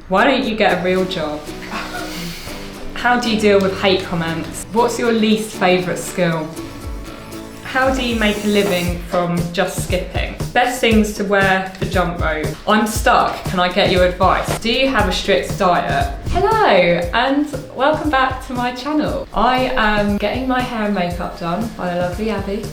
Why don't you get a real job? How do you deal with hate comments? What's your least favourite skill? How do you make a living from just skipping? Best things to wear for jump rope. I'm stuck, can I get your advice? Do you have a strict diet? Hello and welcome back to my channel. I am getting my hair and makeup done by the lovely Abby.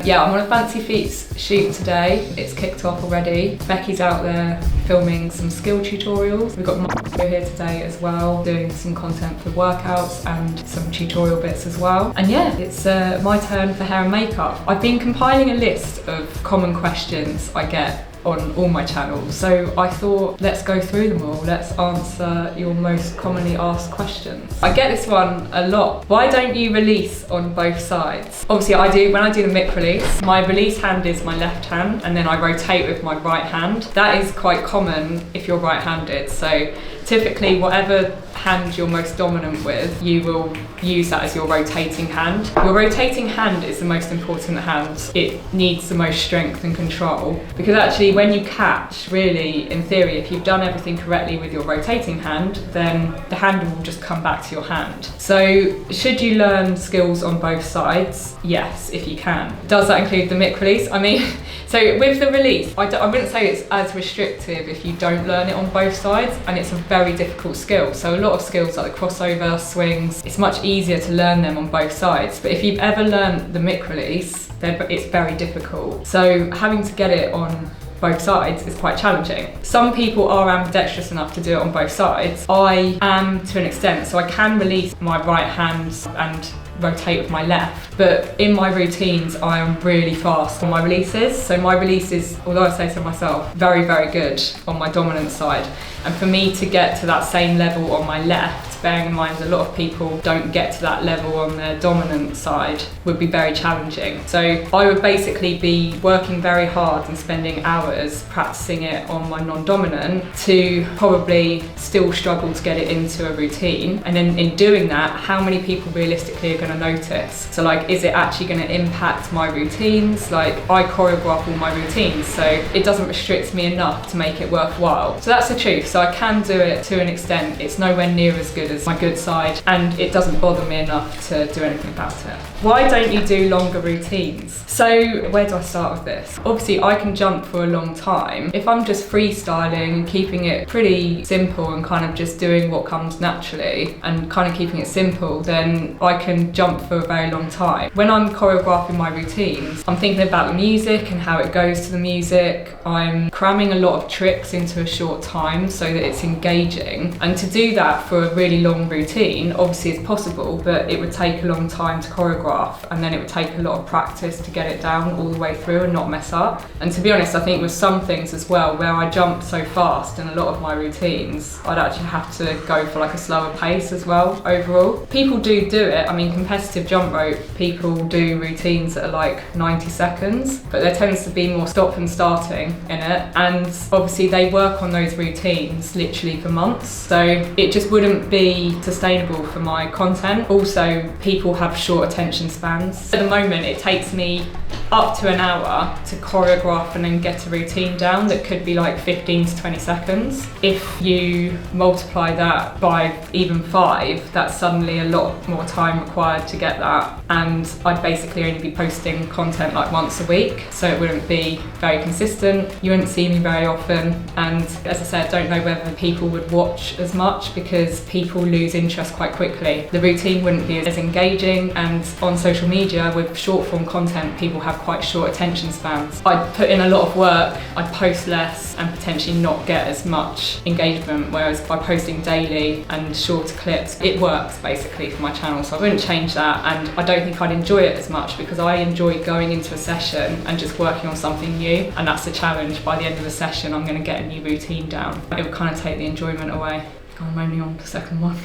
Yeah, I'm on a Fancy Feats shoot today. It's kicked off already. Becky's out there filming some skill tutorials. We've got Marco here today as well, doing some content for workouts and some tutorial bits as well. And yeah, it's my turn for hair and makeup. I've been compiling a list of common questions I get on all my channels, so I thought let's go through them all. Let's answer your most commonly asked questions. I get this one a lot. Why don't you release on both sides? Obviously I do. When I do the mic release, my release hand is my left hand and then I rotate with my right hand. That is quite common if you're right-handed, so typically whatever hand you're most dominant with, you will use that as your rotating hand. Your rotating hand is the most important hand. It needs the most strength and control, because actually when you catch, really, in theory, if you've done everything correctly with your rotating hand, then the handle will just come back to your hand. So should you learn skills on both sides? Yes, if you can. Does that include the mic release? I mean, so with the release, I wouldn't say it's as restrictive if you don't learn it on both sides, and it's a very difficult skill. So a lot of skills like the crossover, swings, it's much easier to learn them on both sides. But if you've ever learned the mic release, it's very difficult. So having to get it on both sides is quite challenging. Some people are ambidextrous enough to do it on both sides. I am to an extent, so I can release my right hand and rotate with my left, but in my routines I am really fast on my releases. So my releases, although I say so myself, very, very good on my dominant side. And for me to get to that same level on my left, bearing in mind a lot of people don't get to that level on their dominant side, would be very challenging. So I would basically be working very hard and spending hours practicing it on my non-dominant to probably still struggle to get it into a routine. And then in doing that, how many people realistically are going to notice? So like, is it actually going to impact my routines? Like, I choreograph all my routines, so it doesn't restrict me enough to make it worthwhile. So that's the truth. So I can do it to an extent. It's nowhere near as good as my good side, and it doesn't bother me enough to do anything about it. Why don't you do longer routines? So where do I start with this? Obviously I can jump for a long time. If I'm just freestyling and keeping it pretty simple and kind of just doing what comes naturally and kind of keeping it simple, then I can jump for a very long time. When I'm choreographing my routines, I'm thinking about the music and how it goes to the music. I'm cramming a lot of tricks into a short time so that it's engaging. And to do that for a really long routine, obviously it's possible, but it would take a long time to choreograph, and then it would take a lot of practice to get it down all the way through and not mess up. And to be honest, I think with some things as well, where I jump so fast in a lot of my routines, I'd actually have to go for like a slower pace as well overall. People do it. I mean, competitive jump rope, people do routines that are like 90 seconds, but there tends to be more stop and starting in it. And obviously they work on those routines literally for months. So it just wouldn't be sustainable for my content. Also, people have short attention spans. At the moment, it takes me up to an hour to choreograph and then get a routine down that could be like 15 to 20 seconds. If you multiply that by even 5, that's suddenly a lot more time required to get that. And I'd basically only be posting content like once a week, so it wouldn't be very consistent. You wouldn't see me very often. And as I said, I don't know whether people would watch as much because people lose interest quite quickly. The routine wouldn't be as engaging, and on social media with short form content, people have quite short attention spans. I'd put in a lot of work, I'd post less and potentially not get as much engagement, whereas by posting daily and shorter clips, it works basically for my channel. So I wouldn't change that, and I don't think I'd enjoy it as much because I enjoy going into a session and just working on something new, and that's the challenge. By the end of the session, I'm going to get a new routine down. It would kind of take the enjoyment away. I'm only on the second one.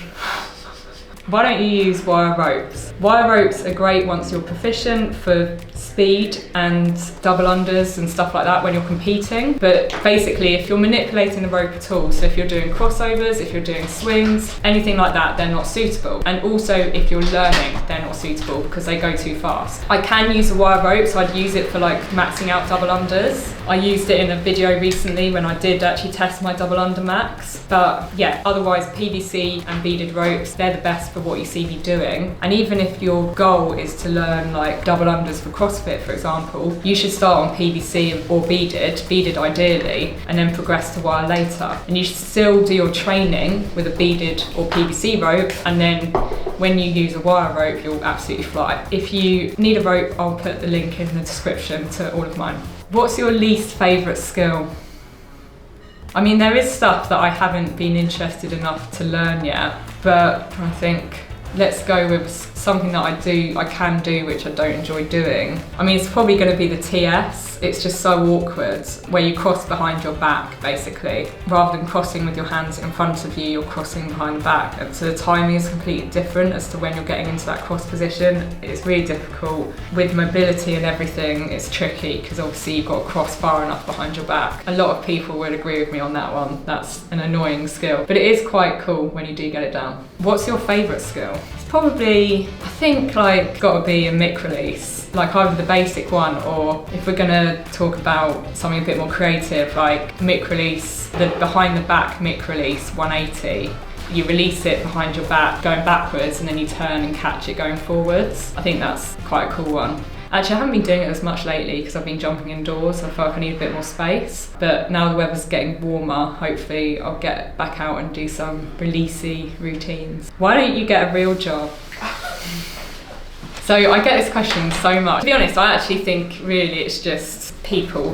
Why don't you use wire ropes? Wire ropes are great once you're proficient for speed and double unders and stuff like that when you're competing. But basically, if you're manipulating the rope at all, so if you're doing crossovers, if you're doing swings, anything like that, they're not suitable. And also if you're learning, they're not suitable because they go too fast. I can use a wire rope, so I'd use it for like maxing out double unders. I used it in a video recently when I did actually test my double under max. But yeah, otherwise PVC and beaded ropes, they're the best for what you see me doing. And even if your goal is to learn like double unders for CrossFit, for example, you should start on PVC or beaded ideally, and then progress to wire later. And you should still do your training with a beaded or PVC rope, and then when you use a wire rope, you'll absolutely fly. If you need a rope, I'll put the link in the description to all of mine. What's your least favourite skill? I mean, there is stuff that I haven't been interested enough to learn yet, but I think let's go with something that I can do, which I don't enjoy doing. I mean, it's probably going to be the TS. It's just so awkward, where you cross behind your back, basically. Rather than crossing with your hands in front of you, you're crossing behind the back. And so the timing is completely different as to when you're getting into that cross position. It's really difficult. With mobility and everything, it's tricky, because obviously you've got to cross far enough behind your back. A lot of people would agree with me on that one. That's an annoying skill, but it is quite cool when you do get it down. What's your favourite skill? It's probably, I think, like, gotta be a mic release. Like either the basic one, or if we're gonna talk about something a bit more creative, like mic release, the behind the back mic release 180. You release it behind your back, going backwards, and then you turn and catch it going forwards. I think that's quite a cool one. Actually, I haven't been doing it as much lately because I've been jumping indoors, so I feel like I need a bit more space. But now the weather's getting warmer, hopefully I'll get back out and do some releasey routines. Why don't you get a real job? So I get this question so much. To be honest, I actually think really it's just hateful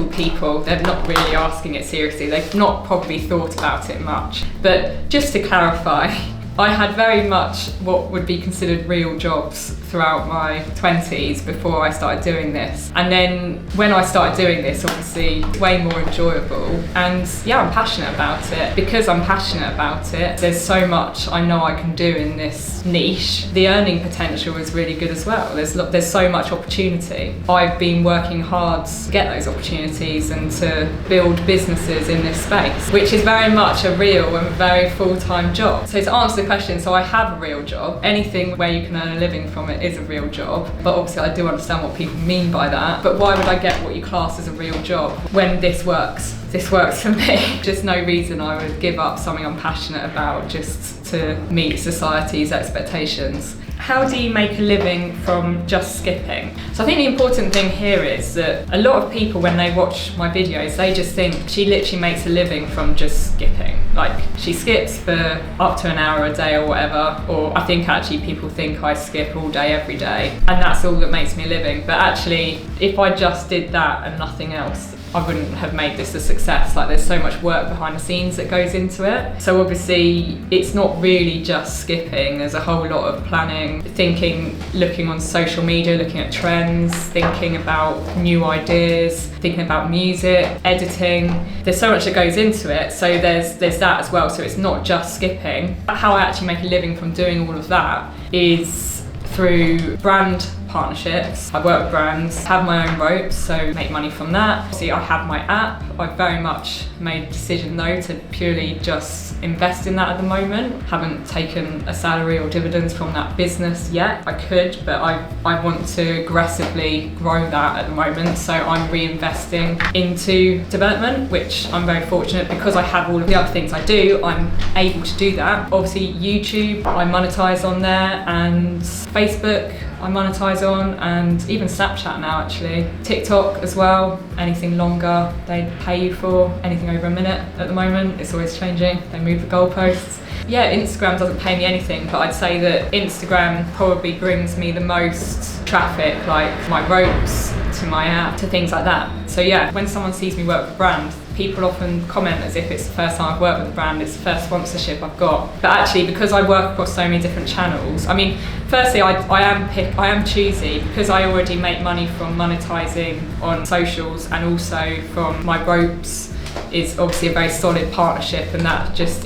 people, they're not really asking it seriously. They've not probably thought about it much. But just to clarify, I had very much what would be considered real jobs throughout my 20s before I started doing this. And then when I started doing this, obviously way more enjoyable. And yeah, I'm passionate about it. Because I'm passionate about it, there's so much I know I can do in this niche. The earning potential is really good as well. There's so much opportunity. I've been working hard to get those opportunities and to build businesses in this space, which is very much a real and very full-time job. So to answer the question, so I have a real job. Anything where you can earn a living from it is a real job, but obviously I do understand what people mean by that. But why would I get what you class as a real job when this works? This works for me. Just no reason I would give up something I'm passionate about just to meet society's expectations. How do you make a living from just skipping? So I think the important thing here is that a lot of people, when they watch my videos, they just think she literally makes a living from just skipping. Like, she skips for up to an hour a day or whatever, or I think actually people think I skip all day every day and that's all that makes me a living. But actually, if I just did that and nothing else, I wouldn't have made this a success. Like, there's so much work behind the scenes that goes into it. So obviously it's not really just skipping. There's a whole lot of planning, thinking, looking on social media, looking at trends, thinking about new ideas, thinking about music, editing. There's so much that goes into it. So there's that as well. So it's not just skipping. How I actually make a living from doing all of that is through brand partnerships. I work with brands, have my own ropes, so make money from that. See, I have my app. I've very much made a decision though to purely just invest in that at the moment. Haven't taken a salary or dividends from that business yet. I could, but I want to aggressively grow that at the moment, so I'm reinvesting into development, which I'm very fortunate because I have all of the other things I do, I'm able to do that. Obviously YouTube, I monetize on there, and Facebook, I monetize on, and even Snapchat now actually. TikTok as well, anything longer they pay you for, anything over a minute at the moment. It's always changing, they move the goalposts. Yeah, Instagram doesn't pay me anything, but I'd say that Instagram probably brings me the most traffic, like my ropes, to my app, to things like that. So yeah, when someone sees me work with a brand, people often comment as if it's the first time I've worked with a brand, it's the first sponsorship I've got. But actually, because I work across so many different channels, I mean, firstly, I am choosy because I already make money from monetizing on socials, and also from my ropes is obviously a very solid partnership, and that just,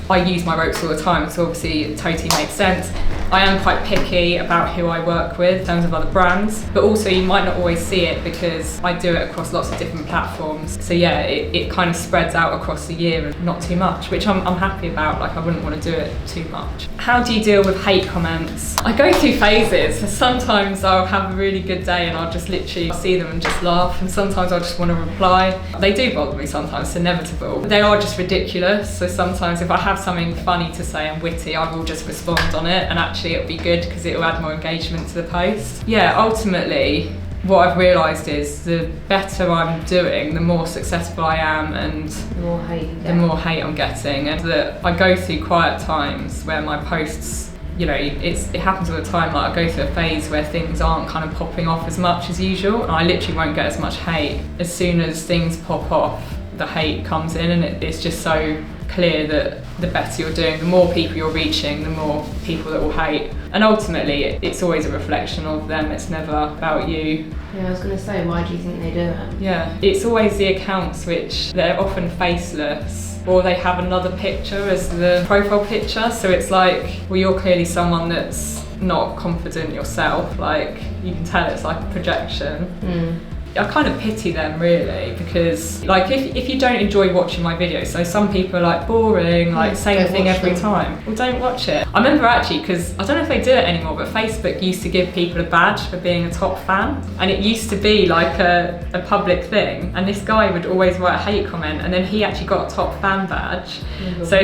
I use my ropes all the time, so obviously it totally makes sense. I am quite picky about who I work with in terms of other brands, but also you might not always see it because I do it across lots of different platforms. So yeah, it kind of spreads out across the year and not too much, which I'm happy about. Like, I wouldn't want to do it too much. How do you deal with hate comments? I go through phases. So sometimes I'll have a really good day and I'll just literally see them and just laugh, and sometimes I'll just want to reply. They do bother me sometimes, it's inevitable. They are just ridiculous, so sometimes if I have something funny to say and witty, I will just respond on it, and actually it'll be good because it'll add more engagement to the post. Yeah, ultimately what I've realised is the better I'm doing, the more successful I am, and The more hate you get. the more hate I'm getting. And that I go through quiet times where my posts, you know, it happens all the time. Like, I go through a phase where things aren't kind of popping off as much as usual, and I literally won't get as much hate. As soon as things pop off, the hate comes in, and it's just so clear that the better you're doing, the more people you're reaching, the more people that will hate. And ultimately, it's always a reflection of them, it's never about you. Yeah, I was going to say, why do you think they do it? Yeah, it's always the accounts which they're often faceless, or they have another picture as the profile picture, so it's like, well, you're clearly someone that's not confident yourself, like, you can tell it's like a projection. I kind of pity them, really, because like if you don't enjoy watching my videos, so some people are like, boring, like same thing every time. Well, don't watch it. I remember actually, because I don't know if they do it anymore, but Facebook used to give people a badge for being a top fan, and it used to be like a public thing, and this guy would always write a hate comment, and then he actually got a top fan badge. So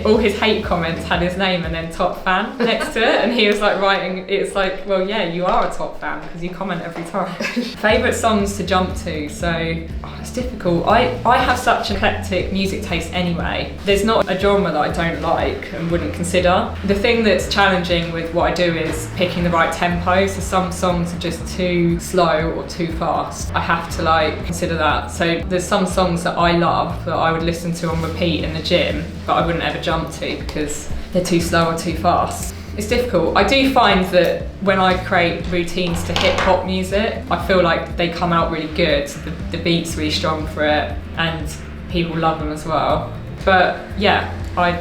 all his hate comments had his name and then top fan next to it, and he was like writing, it's like, well, yeah, you are a top fan because you comment every time. Favourite songs to jump to, so it's difficult. I have such an eclectic music taste anyway. There's not a genre that I don't like and wouldn't consider. The thing that's challenging with what I do is picking the right tempo, so some songs are just too slow or too fast. I have to like consider that. So there's some songs that I love that I would listen to on repeat in the gym, but I wouldn't ever jump to because they're too slow or too fast. It's difficult. I do find that when I create routines to hip hop music, I feel like they come out really good. The beat's really strong for it and people love them as well. But yeah, I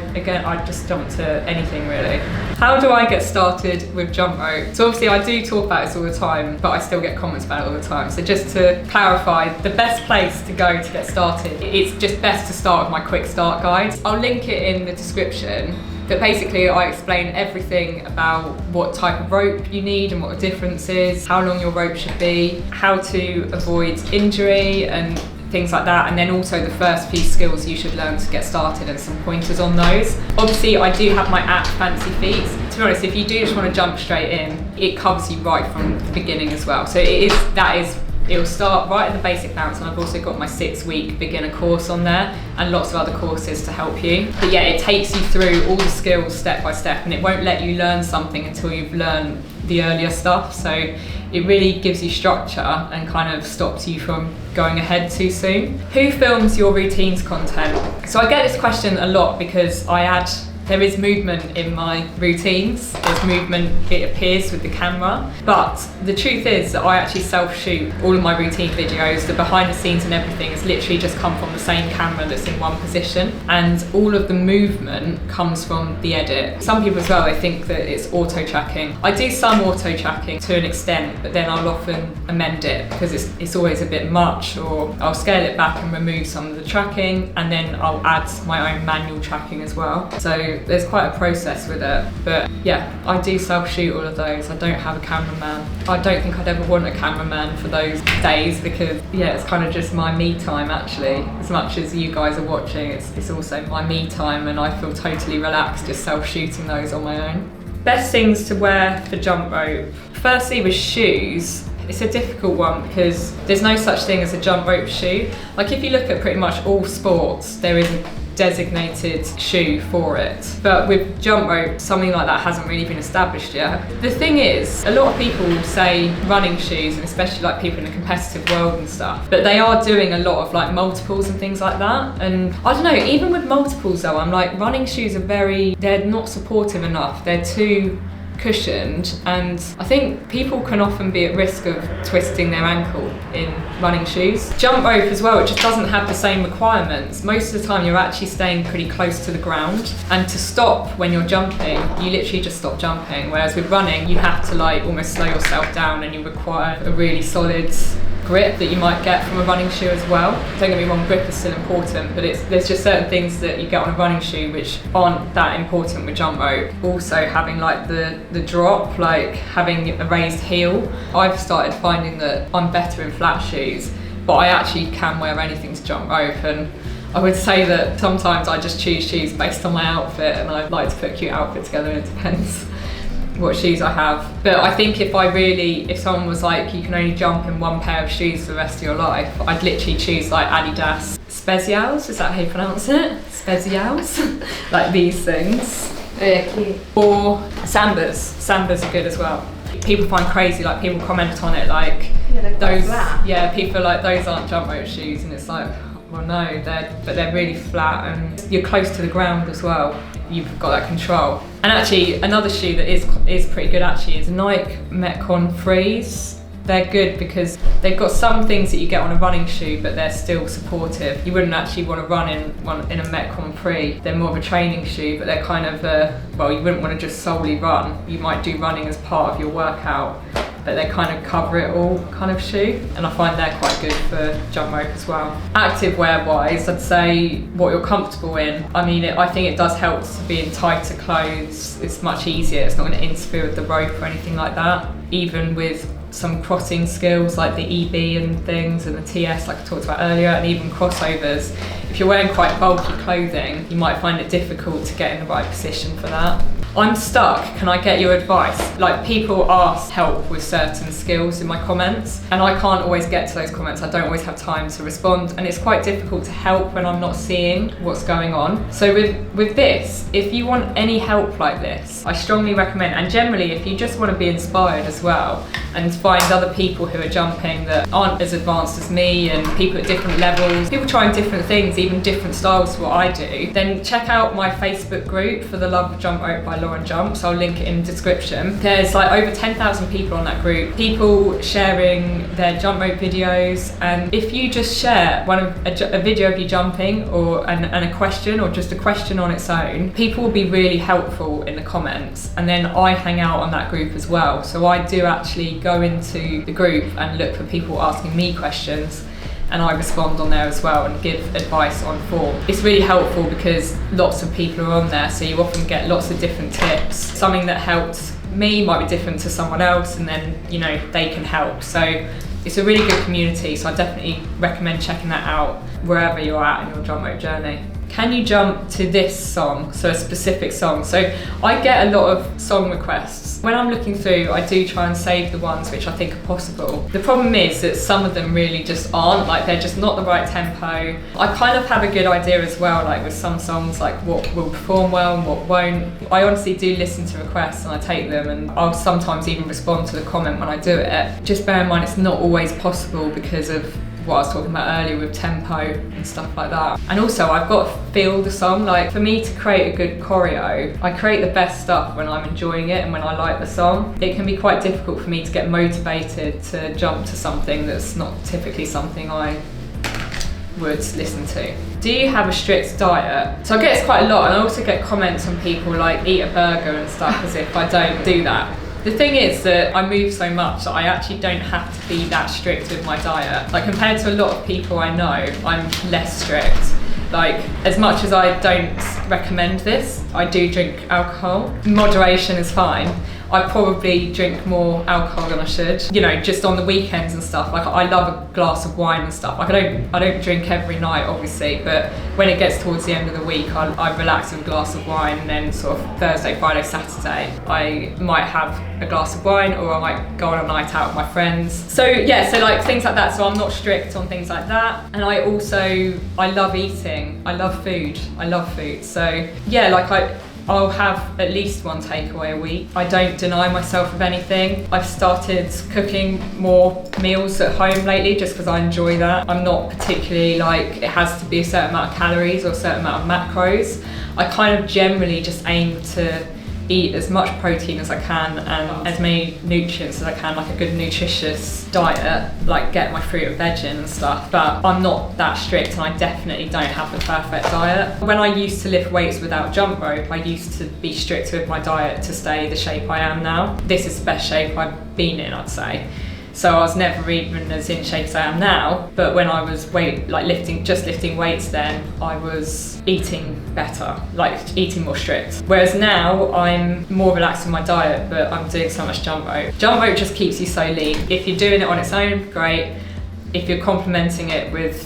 just jump to anything really. How do I get started with jump rope? So obviously I do talk about this all the time, but I still get comments about it all the time. So just to clarify, the best place to go to get started, it's just best to start with my quick start guide. I'll link it in the description. But basically I explain everything about what type of rope you need and what the difference is, how long your rope should be, how to avoid injury and things like that, and then also the first few skills you should learn to get started and some pointers on those. Obviously I do have my app Fancy Feet. To be honest, if you do just want to jump straight in, it covers you right from the beginning as well. So it'll start right at the basic bounce, and I've also got my 6-week beginner course on there and lots of other courses to help you. But yeah, it takes you through all the skills step by step, and it won't let you learn something until you've learned the earlier stuff. So it really gives you structure and kind of stops you from going ahead too soon. Who films your routines content? So I get this question a lot because there is movement in my routines. There's movement, it appears with the camera. But the truth is that I actually self-shoot all of my routine videos. The behind the scenes and everything has literally just come from the same camera that's in one position. And all of the movement comes from the edit. Some people as well, they think that it's auto-tracking. I do some auto-tracking to an extent, but then I'll often amend it because it's always a bit much, or I'll scale it back and remove some of the tracking, and then I'll add my own manual tracking as well. So there's quite a process with it, but yeah, I do self-shoot all of those. I don't have a cameraman. I don't think I'd ever want a cameraman for those days because yeah, it's kind of just my me time actually. As much as you guys are watching, it's also my me time, and I feel totally relaxed just self-shooting those on my own. Best things to wear for jump rope. Firstly with shoes, it's a difficult one because there's no such thing as a jump rope shoe. Like if you look at pretty much all sports, there is a designated shoe for it. But with jump rope, something like that hasn't really been established yet. The thing is, a lot of people say running shoes, and especially like people in the competitive world and stuff, but they are doing a lot of like multiples and things like that. And I don't know, even with multiples though, I'm like, running shoes they're not supportive enough. They're too cushioned, and I think people can often be at risk of twisting their ankle in running shoes. Jump rope as well, it just doesn't have the same requirements. Most of the time you're actually staying pretty close to the ground, and to stop when you're jumping, you literally just stop jumping, whereas with running you have to like almost slow yourself down, and you require a really solid grip that you might get from a running shoe as well. Don't get me wrong, grip is still important, but there's just certain things that you get on a running shoe which aren't that important with jump rope. Also having like the drop, like having a raised heel. I've started finding that I'm better in flat shoes, but I actually can wear anything to jump rope, and I would say that sometimes I just choose shoes based on my outfit, and I like to put a cute outfit together, and it depends what shoes I have. But I think if someone was like, you can only jump in one pair of shoes for the rest of your life, I'd literally choose like Adidas Spezials, is that how you pronounce it? Spezials? Like these things. Yeah, cute. Or Sambas. Sambas are good as well. People find crazy, like people comment on it like, those, yeah, people are like, those aren't jump rope shoes, and it's like, well no, they're really flat, and you're close to the ground as well. You've got that control. And actually, another shoe that is pretty good actually is Nike Metcon Frees. They're good because they've got some things that you get on a running shoe, but they're still supportive. You wouldn't actually want to run in a Metcon Free. They're more of a training shoe, but they're kind of well, you wouldn't want to just solely run. You might do running as part of your workout, but they kind of cover it all kind of shoe, and I find they're quite good for jump rope as well. Active wear wise, I'd say what you're comfortable in. I mean, I think it does help to be in tighter clothes. It's much easier, it's not going to interfere with the rope or anything like that. Even with some crossing skills like the EB and things, and the TS like I talked about earlier, and even crossovers. If you're wearing quite bulky clothing, you might find it difficult to get in the right position for that. I'm stuck, can I get your advice? Like, people ask help with certain skills in my comments, and I can't always get to those comments. I don't always have time to respond, and it's quite difficult to help when I'm not seeing what's going on. So with this, if you want any help like this, I strongly recommend, and generally if you just want to be inspired as well, and find other people who are jumping that aren't as advanced as me, and people at different levels, people trying different things, even different styles to what I do, then check out my Facebook group for the Love of Jump Rope by Lauren Jumps. I'll link it in the description. There's like over 10,000 people on that group, people sharing their jump rope videos, and if you just share a video of you jumping and a question, or just a question on its own, people will be really helpful in the comments. And then I hang out on that group as well, so I do actually go into the group and look for people asking me questions, and I respond on there as well and give advice on form. It's really helpful because lots of people are on there, so you often get lots of different tips. Something that helped me might be different to someone else, and then they can help. So it's a really good community, so I definitely recommend checking that out wherever you're at in your jump rope journey. Can you jump to this song, so a specific song? So I get a lot of song requests. When I'm looking through, I do try and save the ones which I think are possible. The problem is that some of them really just aren't, like they're just not the right tempo. I kind of have a good idea as well, like with some songs, like what will perform well and what won't. I honestly do listen to requests and I take them, and I'll sometimes even respond to the comment when I do it. Just bear in mind it's not always possible because of what I was talking about earlier with tempo and stuff like that. And also I've got to feel the song. Like, for me to create a good choreo, I create the best stuff when I'm enjoying it and when I like the song. It can be quite difficult for me to get motivated to jump to something that's not typically something I would listen to. Do you have a strict diet? So I get this quite a lot, and I also get comments from people like eat a burger and stuff as if I don't do that. The thing is that I move so much that I actually don't have to be that strict with my diet. Like, compared to a lot of people I know, I'm less strict. Like, as much as I don't recommend this, I do drink alcohol. Moderation is fine. I probably drink more alcohol than I should. Just on the weekends and stuff. Like, I love a glass of wine and stuff. Like, I don't drink every night, obviously, but when it gets towards the end of the week, I relax with a glass of wine, and then sort of Thursday, Friday, Saturday, I might have a glass of wine, or I might go on a night out with my friends. So yeah, so like things like that. So I'm not strict on things like that. And I love eating. I love food. So yeah, like I'll have at least one takeaway a week. I don't deny myself of anything. I've started cooking more meals at home lately just because I enjoy that. I'm not particularly like it has to be a certain amount of calories or a certain amount of macros. I kind of generally just aim to eat as much protein as I can and as many nutrients as I can, like a good nutritious diet, like get my fruit and veg in and stuff. But I'm not that strict, and I definitely don't have the perfect diet. When I used to lift weights without jump rope, I used to be strict with my diet to stay the shape I am now. This is the best shape I've been in, I'd say. So I was never even as in shape as I am now, but when I was lifting weights then, I was eating better, like eating more strict. Whereas now I'm more relaxed in my diet, but I'm doing so much jump rope. Jump rope just keeps you so lean. If you're doing it on its own, great. If you're complementing it with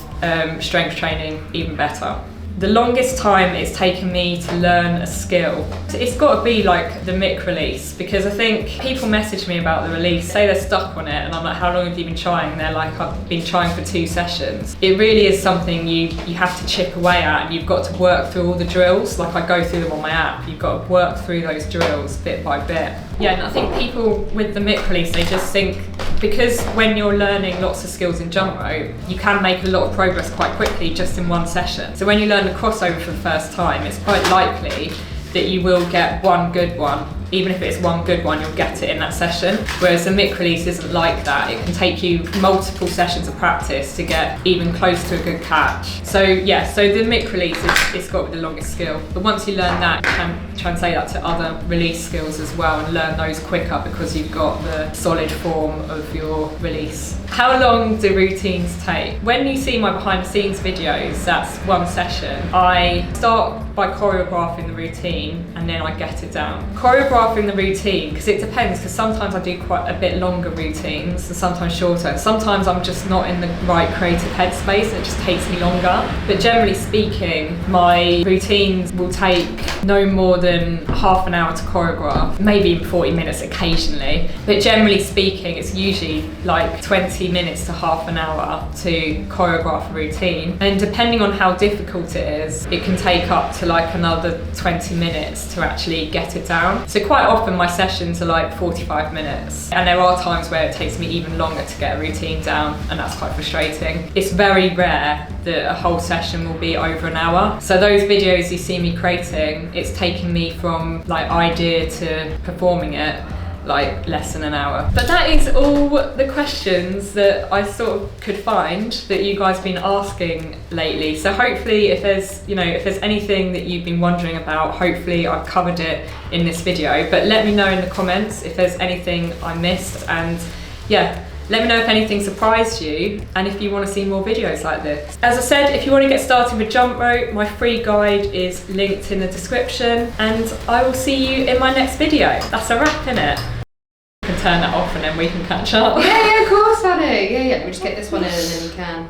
strength training, even better. The longest time it's taken me to learn a skill, it's got to be like the mic release, because I think people message me about the release, say they're stuck on it, and I'm like, how long have you been trying? They're like, I've been trying for 2 sessions. It really is something you have to chip away at, and you've got to work through all the drills. Like I go through them on my app, you've got to work through those drills bit by bit. Yeah, and I think people with the mic release, they just think, because when you're learning lots of skills in jump rope, you can make a lot of progress quite quickly just in one session. So when you learn the crossover for the first time, it's quite likely that you will get one good one. Even if it's one good one, you'll get it in that session. Whereas the mic release isn't like that. It can take you multiple sessions of practice to get even close to a good catch. So yeah, so the mic release it's got to be the longest skill. But once you learn that, you can translate that to other release skills as well and learn those quicker because you've got the solid form of your release. How long do routines take? When you see my behind the scenes videos, that's one session. I start by choreographing the routine and then I get it down. Choreographing the routine, because it depends, because sometimes I do quite a bit longer routines and sometimes shorter. And sometimes I'm just not in the right creative headspace and it just takes me longer. But generally speaking, my routines will take no more than half an hour to choreograph, maybe even 40 minutes occasionally. But generally speaking, it's usually like 20 minutes to half an hour to choreograph a routine. And depending on how difficult it is, it can take up to like another 20 minutes to actually get it down. So quite often my sessions are like 45 minutes. And there are times where it takes me even longer to get a routine down, and that's quite frustrating. It's very rare that a whole session will be over an hour. So those videos you see me creating, it's taken me from like idea to performing it like less than an hour. But that is all the questions that I sort of could find that you guys have been asking lately. So hopefully if there's anything that you've been wondering about, hopefully I've covered it in this video. But let me know in the comments if there's anything I missed, and yeah, let me know if anything surprised you and if you want to see more videos like this. As I said, if you want to get started with jump rope, my free guide is linked in the description, and I will see you in my next video. That's a wrap, innit? Turn that off and then we can catch up. Yeah, of course, honey. Yeah. We just get this one in and then we can.